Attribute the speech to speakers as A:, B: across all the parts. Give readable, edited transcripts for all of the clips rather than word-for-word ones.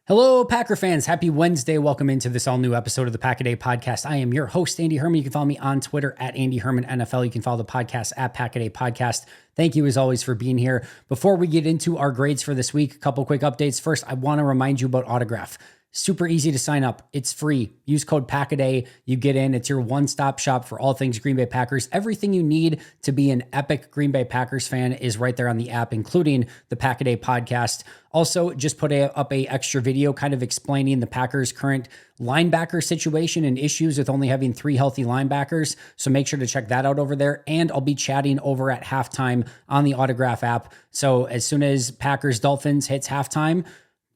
A: Hello, Packer fans. Happy Wednesday. Welcome into this all new episode of the Pack a Day podcast. I am your host, Andy Herman. You can follow me on Twitter at Andy Herman NFL. You can follow the podcast at Pack a Day Podcast. Thank you as always for being here. Before we get into our grades for this week, a couple quick updates. First, I want to remind you about Autograph. Super easy to sign up. It's free. Use code PACKADAY. You get in. It's your one-stop shop for all things Green Bay Packers. Everything you need to be an epic Green Bay Packers fan is right there on the app, including the Pack a Day podcast. Also, just put up a extra video kind of explaining the Packers' current linebacker situation and issues with only having 3 healthy linebackers. So make sure to check that out over there. And I'll be chatting over at halftime on the Autograph app. So as soon as Packers-Dolphins hits halftime,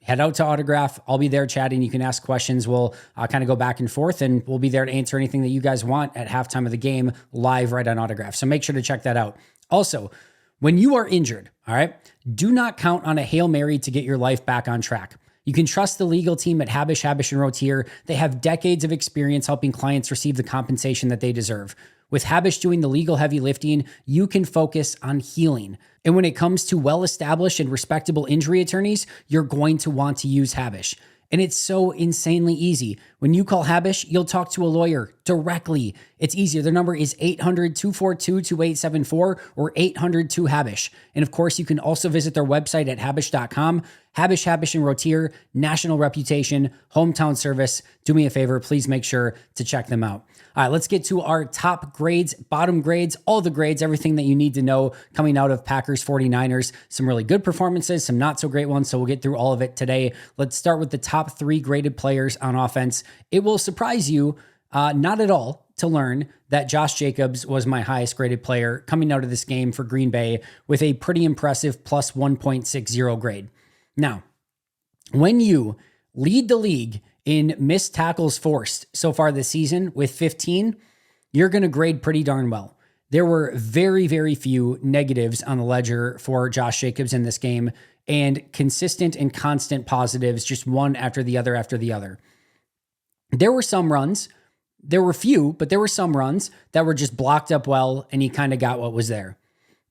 A: head out to Autograph. I'll be there chatting. You can ask questions. We'll kind of go back and forth, and we'll be there to answer anything that you guys want at halftime of the game live right on Autograph. So make sure to check that out. Also, when you are injured, all right, do not count on a Hail Mary to get your life back on track. You can trust the legal team at Habish, & Rotier. They have decades of experience helping clients receive the compensation that they deserve. With Habish doing the legal heavy lifting, you can focus on healing. And when it comes to well-established and respectable injury attorneys, you're going to want to use Habish. And it's so insanely easy. When you call Habish, you'll talk to a lawyer directly. It's easier. Their number is 800-242-2874 or 800-2HABISH. And of course, you can also visit their website at habish.com. Habish, & Rotier, national reputation, hometown service. Do me a favor, please make sure to check them out. All right, let's get to our top grades, bottom grades, all the grades, everything that you need to know coming out of Packers 49ers. Some really good performances, some not so great ones, so we'll get through all of it today. Let's start with the top 3 graded players on offense. It will surprise you, not at all, to learn that Josh Jacobs was my highest graded player coming out of this game for Green Bay with a pretty impressive plus 1.60 grade. Now, when you lead the league in missed tackles forced so far this season with 15, you're going to grade pretty darn well. There were very, very few negatives on the ledger for Josh Jacobs in this game, and consistent and constant positives, just one after the other after the other. There were some runs, there were few, but there were some runs that were just blocked up well, and he kind of got what was there.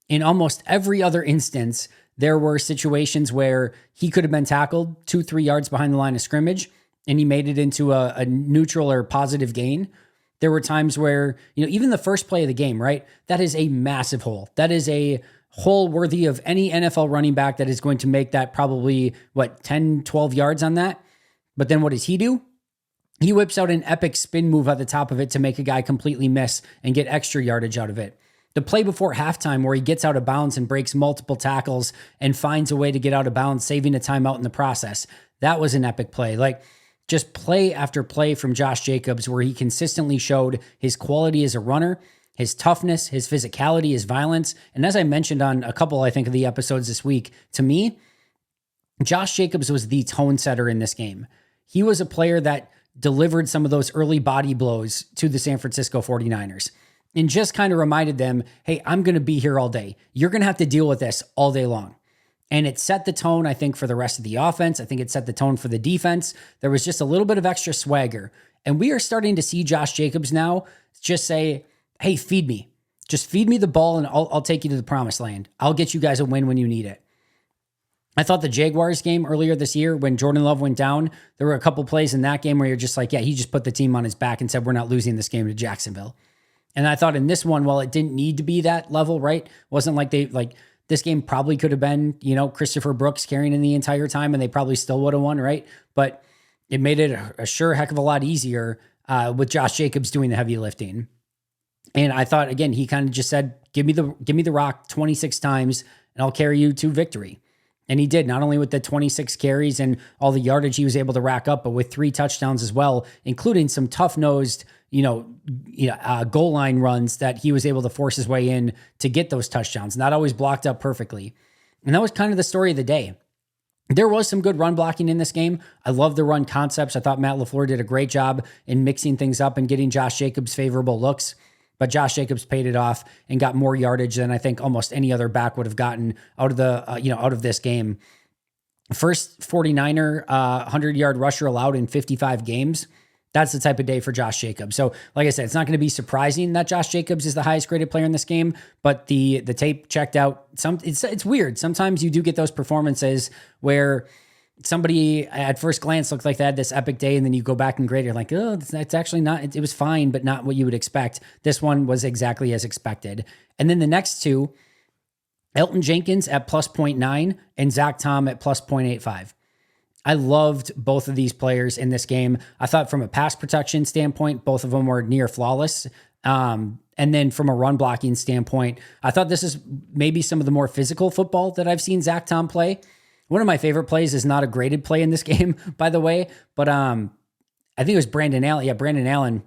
A: In almost every other instance, there were situations where he could have been tackled 2-3 yards behind the line of scrimmage, and he made it into a neutral or positive gain. There were times where, even the first play of the game, right? That is a massive hole. That is a hole worthy of any NFL running back that is going to make that probably, 10, 12 yards on that. But then what does he do? He whips out an epic spin move at the top of it to make a guy completely miss and get extra yardage out of it. The play before halftime where he gets out of bounds and breaks multiple tackles and finds a way to get out of bounds, saving a timeout in the process. That was an epic play. Just play after play from Josh Jacobs where he consistently showed his quality as a runner, his toughness, his physicality, his violence. And as I mentioned on a couple, I think, of the episodes this week, to me, Josh Jacobs was the tone setter in this game. He was a player that delivered some of those early body blows to the San Francisco 49ers and just kind of reminded them, hey, I'm going to be here all day. You're going to have to deal with this all day long. And it set the tone, I think, for the rest of the offense. I think it set the tone for the defense. There was just a little bit of extra swagger. And we are starting to see Josh Jacobs now just say, hey, feed me. Just feed me the ball and I'll take you to the promised land. I'll get you guys a win when you need it. I thought the Jaguars game earlier this year when Jordan Love went down, there were a couple plays in that game where you're just like, yeah, he just put the team on his back and said, we're not losing this game to Jacksonville. And I thought in this one, while it didn't need to be that level, right? It wasn't like this game probably could have been, Christopher Brooks carrying in the entire time and they probably still would have won, right? But it made it a sure heck of a lot easier with Josh Jacobs doing the heavy lifting. And I thought, again, he kind of just said, give me the rock 26 times and I'll carry you to victory. And he did, not only with the 26 carries and all the yardage he was able to rack up, but with 3 touchdowns as well, including some tough-nosed, goal line runs that he was able to force his way in to get those touchdowns, not always blocked up perfectly. And that was kind of the story of the day. There was some good run blocking in this game. I love the run concepts. I thought Matt LaFleur did a great job in mixing things up and getting Josh Jacobs favorable looks. But Josh Jacobs paid it off and got more yardage than I think almost any other back would have gotten out of the out of this game. First 49er 100-yard rusher allowed in 55 games. That's the type of day for Josh Jacobs. So, like I said, it's not going to be surprising that Josh Jacobs is the highest graded player in this game, but the tape checked out. It's weird. Sometimes you do get those performances where somebody at first glance looked like they had this epic day, and then you go back and grade, you're like, oh, it's actually not, it was fine, but not what you would expect. This one was exactly as expected. And then the next two, Elgton Jenkins at plus 0.9 and Zach Tom at plus 0.85. I loved both of these players in this game. I thought from a pass protection standpoint, both of them were near flawless. And then from a run blocking standpoint, I thought this is maybe some of the more physical football that I've seen Zach Tom play. One of my favorite plays is not a graded play in this game, by the way, but I think it was Brandon Allen. Yeah, Brandon Allen.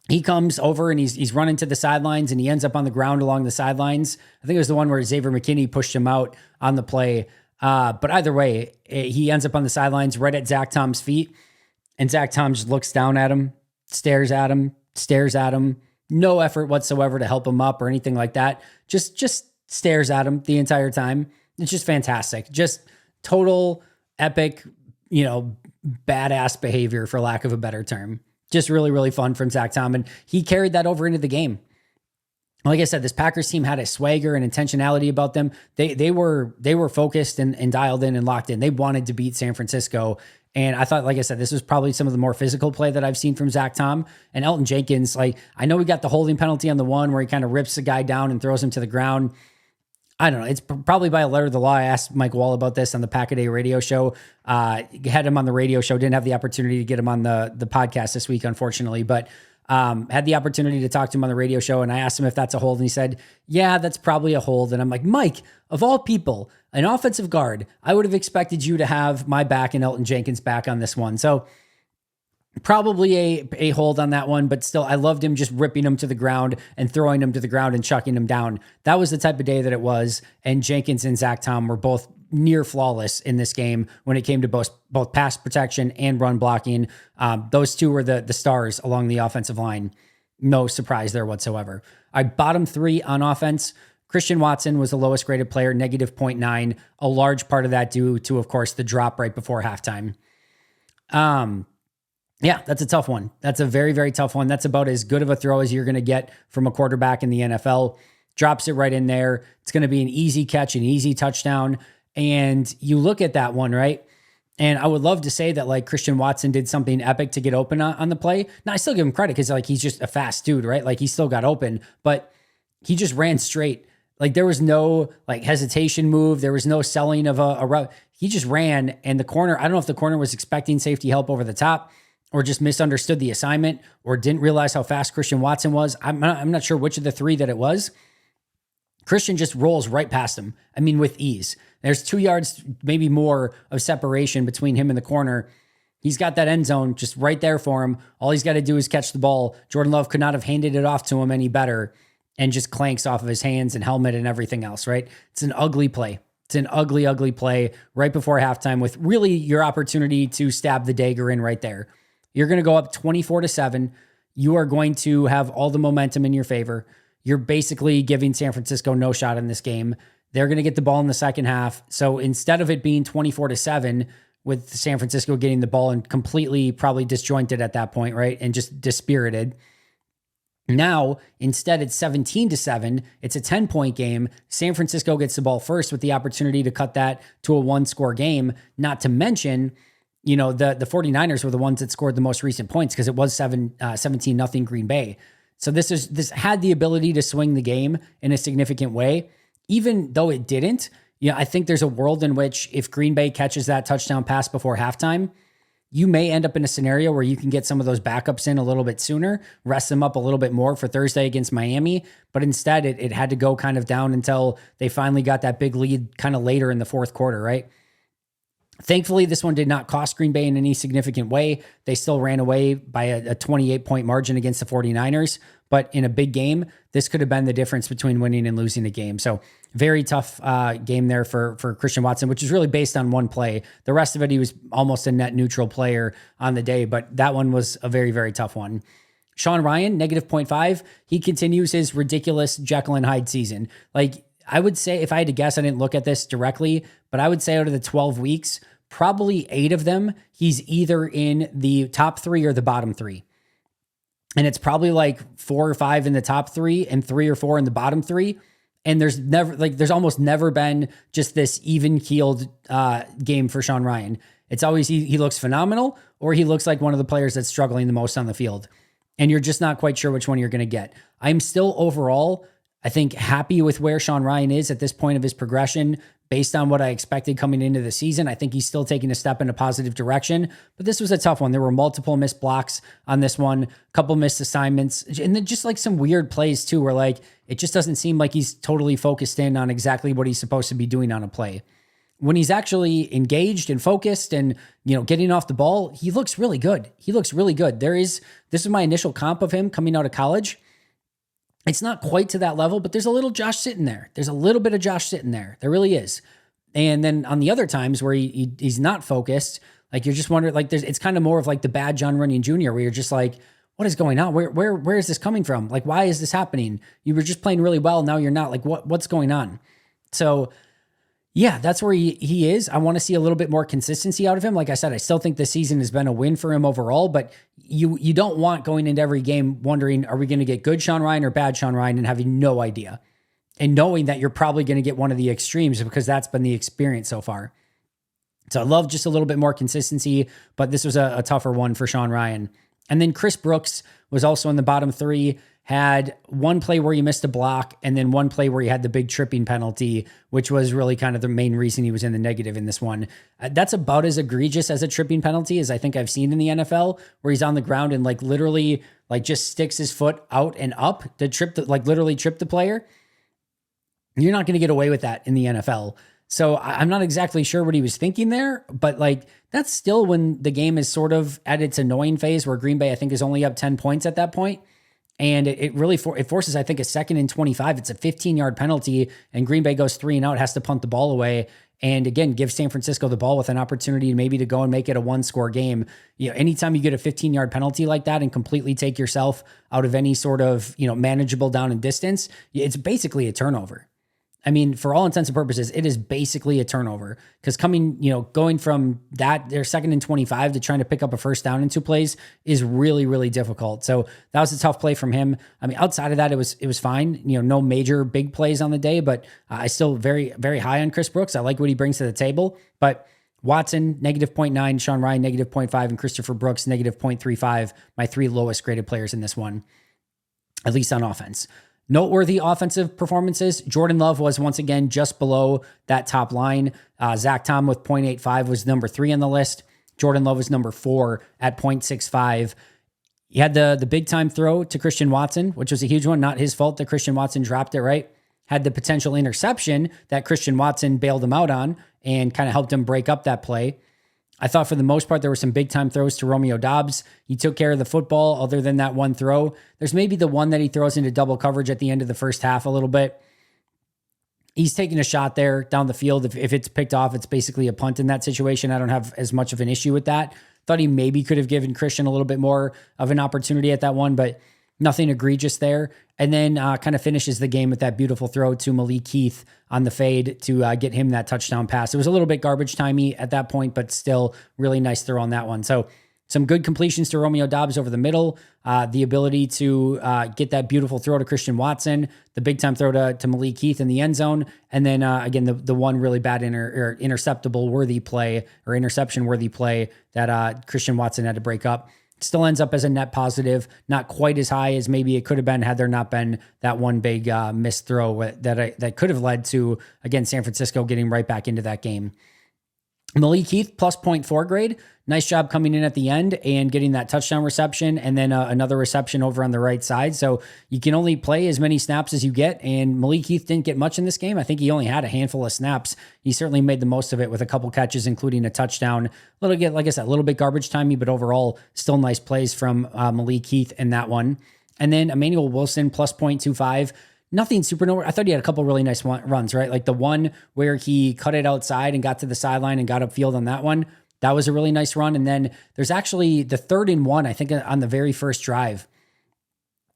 A: He comes over and he's running to the sidelines and he ends up on the ground along the sidelines. I think it was the one where Xavier McKinney pushed him out on the play. But either way, he ends up on the sidelines right at Zach Tom's feet. And Zach Tom just looks down at him, stares at him. No effort whatsoever to help him up or anything like that. Just stares at him the entire time. It's just fantastic. Just total epic, badass behavior, for lack of a better term. Just really, really fun from Zach Tom. And he carried that over into the game. Like I said, this Packers team had a swagger and intentionality about them. They were focused and dialed in and locked in. They wanted to beat San Francisco. And I thought, like I said, this was probably some of the more physical play that I've seen from Zach Tom. And Elgton Jenkins, I know we got the holding penalty on the one where he kind of rips the guy down and throws him to the ground. I don't know. It's probably by a letter of the law. I asked Mike Wall about this on the Pack-A-Day radio show. Had him on the radio show. Didn't have the opportunity to get him on the podcast this week, unfortunately. But had the opportunity to talk to him on the radio show. And I asked him if that's a hold. And he said, yeah, that's probably a hold. And I'm like, Mike, of all people, an offensive guard, I would have expected you to have my back and Elgton Jenkins' back on this one. So probably a hold on that one, but still, I loved him just ripping him to the ground and throwing him to the ground and chucking him down. That was the type of day that it was. And Jenkins and Zach Tom were both near flawless in this game when it came to both pass protection and run blocking. Those two were the stars along the offensive line. No surprise there whatsoever. Our bottom three on offense, Christian Watson was the lowest graded player, negative 0.9. A large part of that due to, of course, the drop right before halftime. Yeah, that's a tough one. That's a very, very tough one. That's about as good of a throw as you're going to get from a quarterback in the NFL. Drops it right in there. It's going to be an easy catch, an easy touchdown. And you look at that one, right? And I would love to say that Christian Watson did something epic to get open on the play. Now, I still give him credit because he's just a fast dude, right? He still got open, but he just ran straight. There was no hesitation move. There was no selling of a route. He just ran, and the corner, I don't know if the corner was expecting safety help over the top or just misunderstood the assignment or didn't realize how fast Christian Watson was. I'm not sure which of the three that it was. Christian just rolls right past him. With ease. There's 2 yards, maybe more, of separation between him and the corner. He's got that end zone just right there for him. All he's got to do is catch the ball. Jordan Love could not have handed it off to him any better, and just clanks off of his hands and helmet and everything else, right? It's an ugly play. It's an ugly, ugly play right before halftime with really your opportunity to stab the dagger in right there. You're going to go up 24-7. You are going to have all the momentum in your favor. You're basically giving San Francisco no shot in this game. They're going to get the ball in the second half. So instead of it being 24-7 with San Francisco getting the ball and completely probably disjointed at that point, right? And just dispirited. Now, instead it's 17-7. It's a 10-point game. San Francisco gets the ball first with the opportunity to cut that to a one-score game. Not to mention, the 49ers were the ones that scored the most recent points because it was 17-0 Green Bay. So this had the ability to swing the game in a significant way. Even though it didn't, I think there's a world in which if Green Bay catches that touchdown pass before halftime, you may end up in a scenario where you can get some of those backups in a little bit sooner, rest them up a little bit more for Thursday against Miami. But instead, it had to go kind of down until they finally got that big lead kind of later in the fourth quarter, right? Thankfully, this one did not cost Green Bay in any significant way. They still ran away by a 28-point margin against the 49ers. But in a big game, this could have been the difference between winning and losing a game. So very tough game there for Christian Watson, which is really based on one play. The rest of it, he was almost a net neutral player on the day. But that one was a very, very tough one. Sean Ryan, negative 0.5. He continues his ridiculous Jekyll and Hyde season. I would say, if I had to guess, I didn't look at this directly, but I would say out of the 12 weeks, probably 8 of them, he's either in the top 3 or the bottom 3. And it's probably 4 or 5 in the top 3 and 3 or 4 in the bottom 3. And there's almost never been just this even keeled game for Sean Ryan. It's always he looks phenomenal or he looks like one of the players that's struggling the most on the field. And you're just not quite sure which one you're going to get. I'm still overall, I think, happy with where Sean Ryan is at this point of his progression based on what I expected coming into the season. I think he's still taking a step in a positive direction, but this was a tough one. There were multiple missed blocks on this one, a couple missed assignments, and then just like some weird plays too, where like it just doesn't seem like he's totally focused in on exactly what he's supposed to be doing on a play. When he's actually engaged and focused and, getting off the ball, he looks really good. He looks really good. This is my initial comp of him coming out of college. It's not quite to that level, but there's a little Josh Sitton there. There's a little bit of Josh Sitton there. There really is. And then on the other times where he's not focused, like you're just wondering, like it's kind of more of like the bad John Runyon Jr., where you're just like, what is going on? Where is this coming from? Like, why is this happening? You were just playing really well. Now you're not. Like, what's going on? So yeah, that's where he is. I want to see a little bit more consistency out of him. Like I said, I still think this season has been a win for him overall, but you don't want going into every game wondering, are we going to get good Sean Ryan or bad Sean Ryan, and having no idea. And knowing that you're probably going to get one of the extremes because that's been the experience so far. So I love just a little bit more consistency, but this was a tougher one for Sean Ryan. And then Chris Brooks was also in the bottom three. Had one play where he missed a block and then one play where he had the big tripping penalty, which was really kind of the main reason he was in the negative in this one. That's about as egregious as a tripping penalty as I think I've seen in the NFL, where he's on the ground and like literally like just sticks his foot out and up to literally trip the player. You're not going to get away with that in the NFL. So I'm not exactly sure what he was thinking there, but like that's still when the game is sort of at its annoying phase, where Green Bay I think is only up 10 points at that point. And it really forces, I think, a 2nd and 25. It's a 15-yard penalty, and Green Bay goes 3 and out, has to punt the ball away. And again, give San Francisco the ball with an opportunity maybe to go and make it a 1-score game. Anytime you get a 15-yard penalty like that and completely take yourself out of any sort of, manageable down and distance, it's basically a turnover. I mean, for all intents and purposes, it is basically a turnover, because going from that, their 2nd and 25 to trying to pick up a first down in 2 plays is really, really difficult. So that was a tough play from him. I mean, outside of that, it was fine. No major big plays on the day, but I still very, very high on Chris Brooks. I like what he brings to the table, but Watson, -0.9, Sean Ryan, -0.5, and Christopher Brooks, -0.35, my 3 lowest graded players in this one, at least on offense. Noteworthy offensive performances. Jordan Love was once again just below that top line. Zach Tom with 0.85 was number 3 on the list. Jordan Love was number 4 at 0.65. He had the big time throw to Christian Watson, which was a huge one. Not his fault that Christian Watson dropped it, right? Had the potential interception that Christian Watson bailed him out on and kind of helped him break up that play. I thought for the most part, there were some big time throws to Romeo Doubs. He took care of the football other than that one throw. There's maybe the one that he throws into double coverage at the end of the first half a little bit. He's taking a shot there down the field. If it's picked off, it's basically a punt in that situation. I don't have as much of an issue with that. Thought he maybe could have given Christian a little bit more of an opportunity at that one, but nothing egregious there. And then kind of finishes the game with that beautiful throw to Malik Heath on the fade to get him that touchdown pass. It was a little bit garbage timey at that point, but still really nice throw on that one. So some good completions to Romeo Doubs over the middle, the ability to get that beautiful throw to Christian Watson, the big time throw to Malik Heath in the end zone, and then again the one really bad interception worthy play that Christian Watson had to break up. Still ends up as a net positive, not quite as high as maybe it could have been had there not been that one big missed throw that could have led to, again, San Francisco getting right back into that game. Malik Heath plus 0.4 grade. Nice job coming in at the end and getting that touchdown reception and then another reception over on the right side. So you can only play as many snaps as you get. And Malik Heath didn't get much in this game. I think he only had a handful of snaps. He certainly made the most of it with a couple catches, including a touchdown. Like I said, a little bit garbage timey, but overall still nice plays from Malik Heath in that one. And then Emmanuel Wilson plus 0.25. Nothing super noteworthy. I thought he had a couple really nice runs, right? Like the one where he cut it outside and got to the sideline and got upfield on that one. That was a really nice run. And then there's actually the 3rd and 1, I think on the very first drive.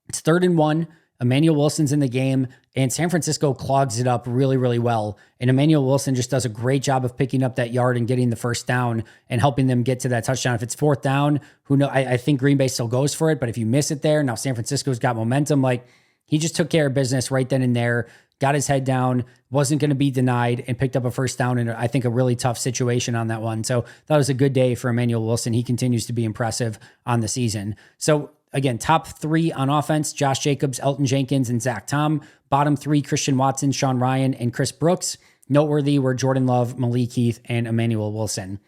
A: It's 3rd and 1. Emmanuel Wilson's in the game and San Francisco clogs it up really, really well. And Emmanuel Wilson just does a great job of picking up that yard and getting the first down and helping them get to that touchdown. If it's 4th down, who knows? I think Green Bay still goes for it. But if you miss it there, now San Francisco's got momentum. Like, he just took care of business right then and there, got his head down, wasn't going to be denied, and picked up a first down in, I think, a really tough situation on that one. So that was a good day for Emmanuel Wilson. He continues to be impressive on the season. So again, top 3 on offense, Josh Jacobs, Elton Jenkins, and Zach Tom. Bottom 3, Christian Watson, Sean Ryan, and Chris Brooks. Noteworthy were Jordan Love, Malik Heath, and Emmanuel Wilson.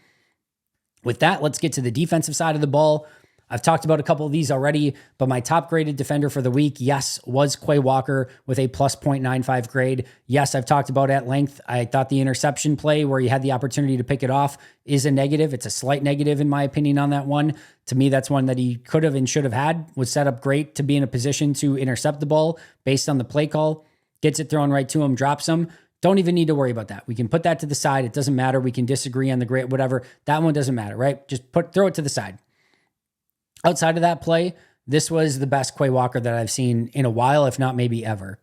A: With that, let's get to the defensive side of the ball. I've talked about a couple of these already, but my top graded defender for the week, yes, was Quay Walker with a plus 0.95 grade. Yes, I've talked about at length. I thought the interception play where he had the opportunity to pick it off is a negative. It's a slight negative in my opinion on that one. To me, that's one that he could have and should have had. Was set up great to be in a position to intercept the ball based on the play call. Gets it thrown right to him, drops him. Don't even need to worry about that. We can put that to the side. It doesn't matter. We can disagree on the grade, whatever. That one doesn't matter, right? Just throw it to the side. Outside of that play, this was the best Quay Walker that I've seen in a while, if not maybe ever.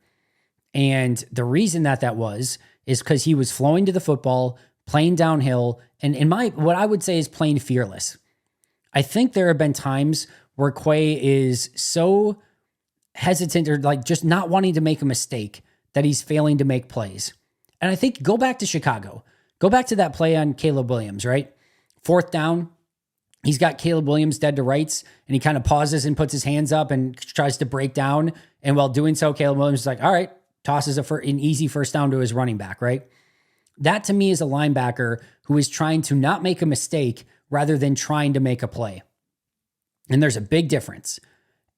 A: And the reason that was is because he was flowing to the football, playing downhill, and what I would say is playing fearless. I think there have been times where Quay is so hesitant or like just not wanting to make a mistake that he's failing to make plays. And I think go back to Chicago. Go back to that play on Caleb Williams, right? 4th down. He's got Caleb Williams dead to rights, and he kind of pauses and puts his hands up and tries to break down. And while doing so, Caleb Williams is like, all right, tosses an easy first down to his running back, right? That to me is a linebacker who is trying to not make a mistake rather than trying to make a play. And there's a big difference.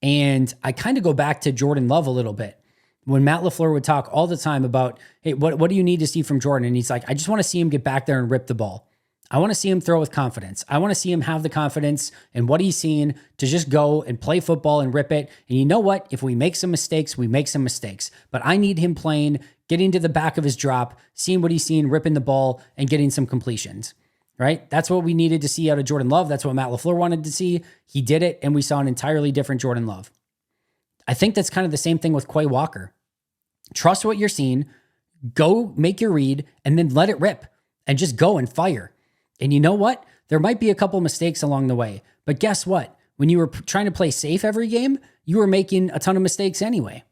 A: And I kind of go back to Jordan Love a little bit. When Matt LaFleur would talk all the time about, hey, what do you need to see from Jordan? And he's like, I just want to see him get back there and rip the ball. I want to see him throw with confidence. I want to see him have the confidence in what he's seen to just go and play football and rip it. And you know what? If we make some mistakes, we make some mistakes. But I need him playing, getting to the back of his drop, seeing what he's seen, ripping the ball, and getting some completions, right? That's what we needed to see out of Jordan Love. That's what Matt LaFleur wanted to see. He did it, and we saw an entirely different Jordan Love. I think that's kind of the same thing with Quay Walker. Trust what you're seeing, go make your read, and then let it rip, and just go and fire. And you know what? There might be a couple mistakes along the way, but guess what? When you were trying to play safe every game, you were making a ton of mistakes anyway.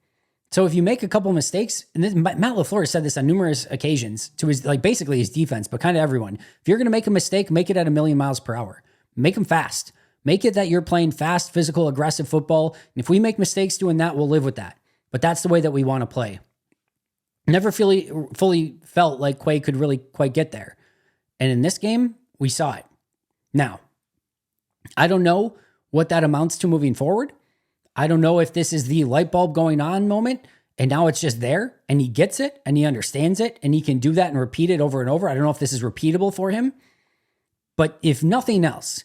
A: So if you make a couple mistakes, and Matt LaFleur said this on numerous occasions to his, basically his defense, but kind of everyone. If you're going to make a mistake, make it at 1,000,000 miles per hour. Make them fast. Make it that you're playing fast, physical, aggressive football. And if we make mistakes doing that, we'll live with that. But that's the way that we want to play. Never fully felt like Quay could really quite get there. And in this game, we saw it. Now, I don't know what that amounts to moving forward. I don't know if this is the light bulb going on moment and now it's just there and he gets it and he understands it and he can do that and repeat it over and over. I don't know if this is repeatable for him. But if nothing else,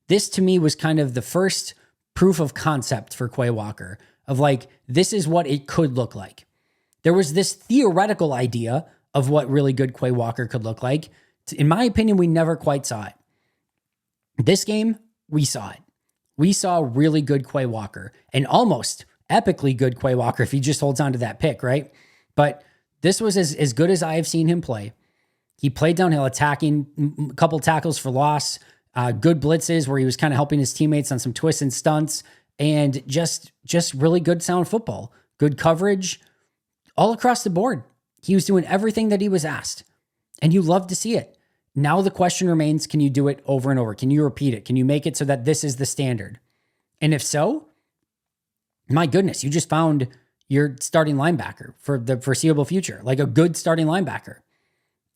A: this to me was kind of the first proof of concept for Quay Walker of this is what it could look like. There was this theoretical idea of what really good Quay Walker could look like. In my opinion, we never quite saw it. This game, we saw it. We saw really good Quay Walker and almost epically good Quay Walker if he just holds on to that pick, right? But this was as good as I have seen him play. He played downhill, attacking, a couple tackles for loss, good blitzes where he was kind of helping his teammates on some twists and stunts, and just really good sound football, good coverage, all across the board. He was doing everything that he was asked. And you love to see it. Now the question remains, can you do it over and over? Can you repeat it? Can you make it so that this is the standard? And if so, my goodness, you just found your starting linebacker for the foreseeable future, like a good starting linebacker.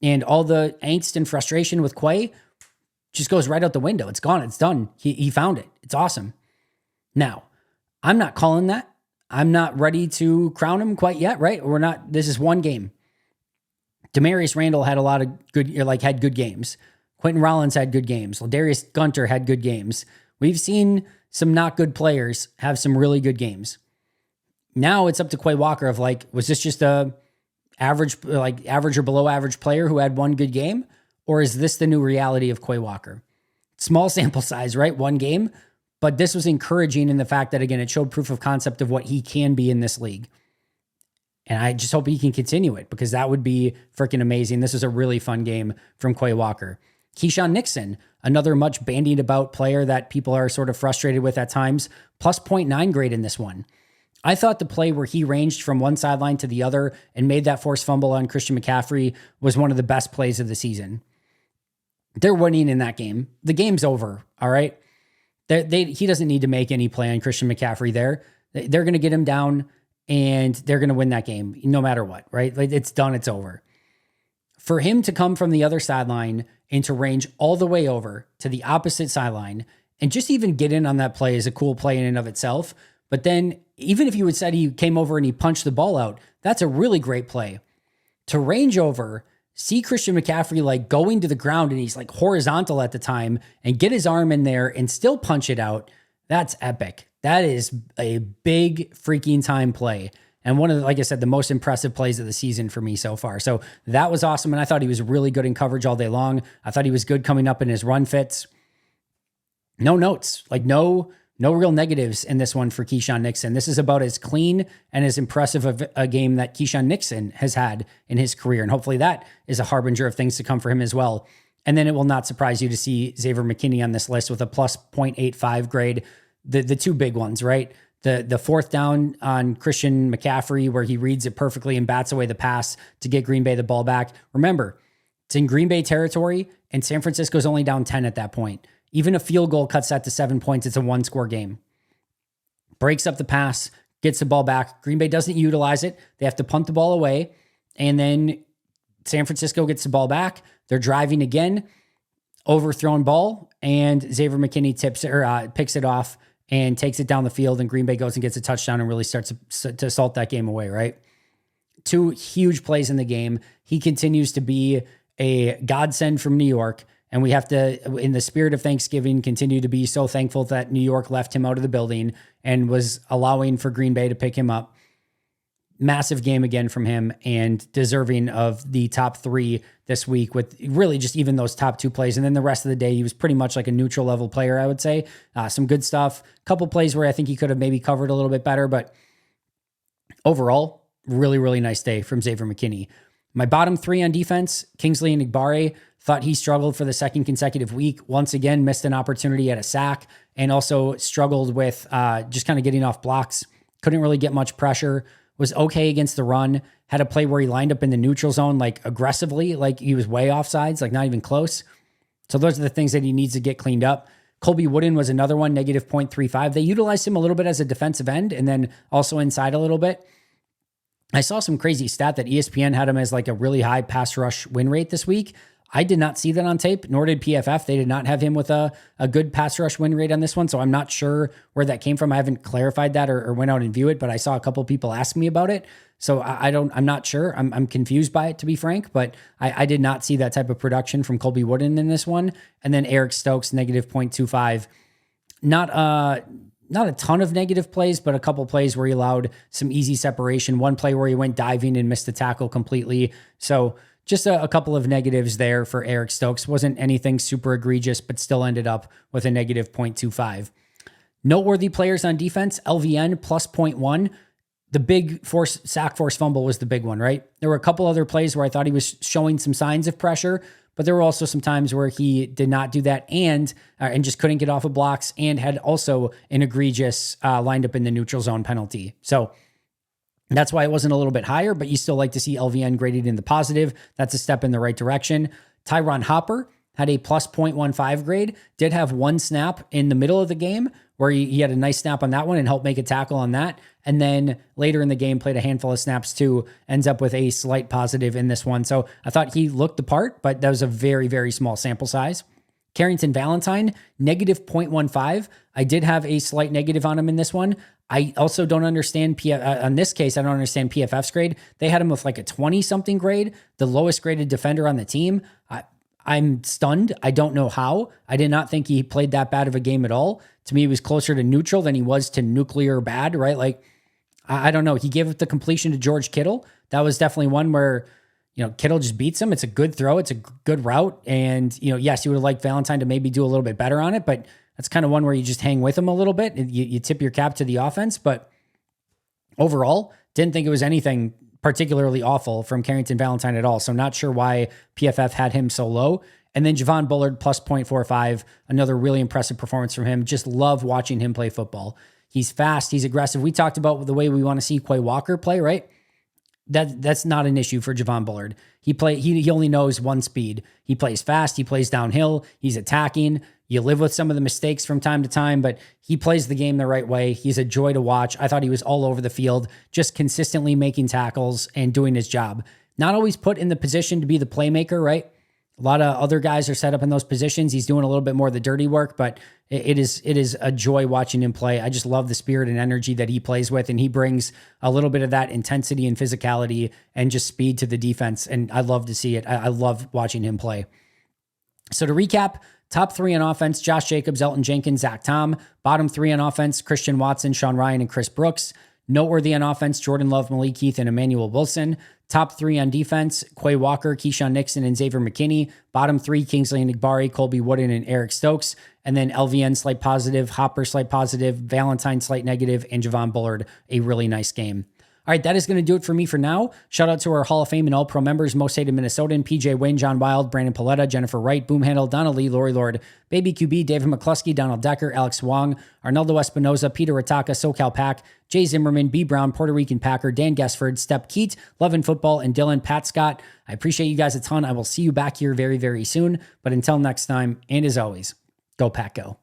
A: And all the angst and frustration with Quay just goes right out the window. It's gone. It's done. He found it. It's awesome. Now, I'm not calling that. I'm not ready to crown him quite yet, right? This is one game. Demarius Randall had a lot of had good games. Quentin Rollins had good games. Ladarius Gunter had good games. We've seen some not good players have some really good games. Now it's up to Quay Walker of was this just a average or below average player who had one good game? Or is this the new reality of Quay Walker? Small sample size, right? One game. But this was encouraging in the fact that, again, it showed proof of concept of what he can be in this league. And I just hope he can continue it because that would be freaking amazing. This was a really fun game from Quay Walker. Keyshawn Nixon, another much bandied about player that people are sort of frustrated with at times, plus 0.9 grade in this one. I thought the play where he ranged from one sideline to the other and made that forced fumble on Christian McCaffrey was one of the best plays of the season. They're winning in that game. The game's over, all right? He doesn't need to make any play on Christian McCaffrey there. They're going to get him down, and they're going to win that game no matter what, right? Like, it's done. It's over. For him to come from the other sideline and to range all the way over to the opposite sideline and just even get in on that play is a cool play in and of itself. But then even if you had said he came over and he punched the ball out, that's a really great play. To range over, see Christian McCaffrey like going to the ground and he's like horizontal at the time and get his arm in there and still punch it out. That's epic. That is a big freaking time play. And one of the, like I said, the most impressive plays of the season for me so far. So that was awesome. And I thought he was really good in coverage all day long. I thought he was good coming up in his run fits. No notes, like no real negatives in this one for Keyshawn Nixon. This is about as clean and as impressive of a game that Keyshawn Nixon has had in his career. And hopefully that is a harbinger of things to come for him as well. And then it will not surprise you to see Xavier McKinney on this list with a plus 0.85 grade. The two big ones, right? The fourth down on Christian McCaffrey where he reads it perfectly and bats away the pass to get Green Bay the ball back. Remember, it's in Green Bay territory and San Francisco's only down 10 at that point. Even a field goal cuts that to 7 points. It's a one-score game. Breaks up the pass, gets the ball back. Green Bay doesn't utilize it. They have to punt the ball away. And then San Francisco gets the ball back. They're driving again. Overthrown ball. And Xavier McKinney picks it off and takes it down the field. And Green Bay goes and gets a touchdown and really starts to assault that game away, right? Two huge plays in the game. He continues to be a godsend from New York. And we have to, in the spirit of Thanksgiving, continue to be so thankful that New York left him out of the building and was allowing for Green Bay to pick him up. Massive game again from him and deserving of the top three this week with really just even those top two plays. And then the rest of the day, he was pretty much like a neutral level player, I would say. Some good stuff. A couple plays where I think he could have maybe covered a little bit better, but overall, really, really nice day from Xavier McKinney. My bottom three on defense, Kingsley and Igbare. Thought he struggled for the second consecutive week. Once again, missed an opportunity at a sack and also struggled with just kind of getting off blocks. Couldn't really get much pressure. Was okay against the run. Had a play where he lined up in the neutral zone like aggressively, like he was way offsides, like not even close. So those are the things that he needs to get cleaned up. Colby Wooden was another one, negative 0.35. They utilized him a little bit as a defensive end and then also inside a little bit. I saw some crazy stat that ESPN had him as like a really high pass rush win rate this week. I did not see that on tape, nor did PFF. They did not have him with a good pass rush win rate on this one, so I'm not sure where that came from. I haven't clarified that or went out and view it, but I saw a couple people ask me about it, so I'm not sure. I'm confused by it, to be frank, but I did not see that type of production from Colby Wooden in this one. And then Eric Stokes, negative 0.25. Not a ton of negative plays, but a couple plays where he allowed some easy separation. One play where he went diving and missed the tackle completely. So just a couple of negatives there for Eric Stokes. Wasn't anything super egregious, but still ended up with a negative 0.25. Noteworthy players on defense, LVN plus 0.1. The big sack force fumble was the big one, right? There were a couple other plays where I thought he was showing some signs of pressure, but there were also some times where he did not do that and just couldn't get off of blocks and had also an egregious lined up in the neutral zone penalty. So that's why it wasn't a little bit higher, but you still like to see LVN graded in the positive. That's a step in the right direction. Tyron Hopper had a plus 0.15 grade, did have one snap in the middle of the game where he had a nice snap on that one and helped make a tackle on that. And then later in the game, played a handful of snaps too, ends up with a slight positive in this one. So I thought he looked the part, but that was a very, very small sample size. Carrington Valentine, negative 0.15. I did have a slight negative on him in this one. I also don't understand on this case, I don't understand PFF's grade. They had him with like a 20-something grade, the lowest graded defender on the team. I'm stunned. I don't know how. I did not think he played that bad of a game at all. To me, he was closer to neutral than he was to nuclear bad, right? Like, I don't know. He gave up the completion to George Kittle. That was definitely one where, Kittle just beats him. It's a good throw. It's a good route. And, yes, you would have liked Valentine to maybe do a little bit better on it, but that's kind of one where you just hang with him a little bit. You tip your cap to the offense, but overall, didn't think it was anything particularly awful from Carrington Valentine at all. So not sure why PFF had him so low. And then Javon Bullard plus 0.45, another really impressive performance from him. Just love watching him play football. He's fast. He's aggressive. We talked about the way we want to see Quay Walker play, right? That's not an issue for Javon Bullard. He only knows one speed. He plays fast. He plays downhill. He's attacking. You live with some of the mistakes from time to time, but he plays the game the right way. He's a joy to watch. I thought he was all over the field, just consistently making tackles and doing his job. Not always put in the position to be the playmaker, right? A lot of other guys are set up in those positions. He's doing a little bit more of the dirty work, but it is a joy watching him play. I just love the spirit and energy that he plays with, and he brings a little bit of that intensity and physicality and just speed to the defense, and I love to see it. I love watching him play. So to recap, top 3 on offense, Josh Jacobs, Elton Jenkins, Zach Tom. Bottom 3 on offense, Christian Watson, Sean Ryan, and Chris Brooks. Noteworthy on offense, Jordan Love, Malik Heath, and Emmanuel Wilson. Top 3 on defense, Quay Walker, Keyshawn Nixon, and Xavier McKinney. Bottom 3, Kingsley Enagbare, Colby Wooden, and Eric Stokes. And then LVN, slight positive, Hopper, slight positive, Valentine, slight negative, and Javon Bullard, a really nice game. All right, that is going to do it for me for now. Shout out to our Hall of Fame and All-Pro members, Most Hated Minnesotan, PJ Wynn, John Wild, Brandon Paletta, Jennifer Wright, Boom Handle, Donna Lee, Lori Lord, Baby QB, David McCluskey, Donald Decker, Alex Wong, Arnaldo Espinoza, Peter Rataka, SoCal Pack, Jay Zimmerman, B. Brown, Puerto Rican Packer, Dan Guessford, Step Keat, Love and Football, and Dylan Pat Scott. I appreciate you guys a ton. I will see you back here very, very soon. But until next time, and as always, go Pack Go.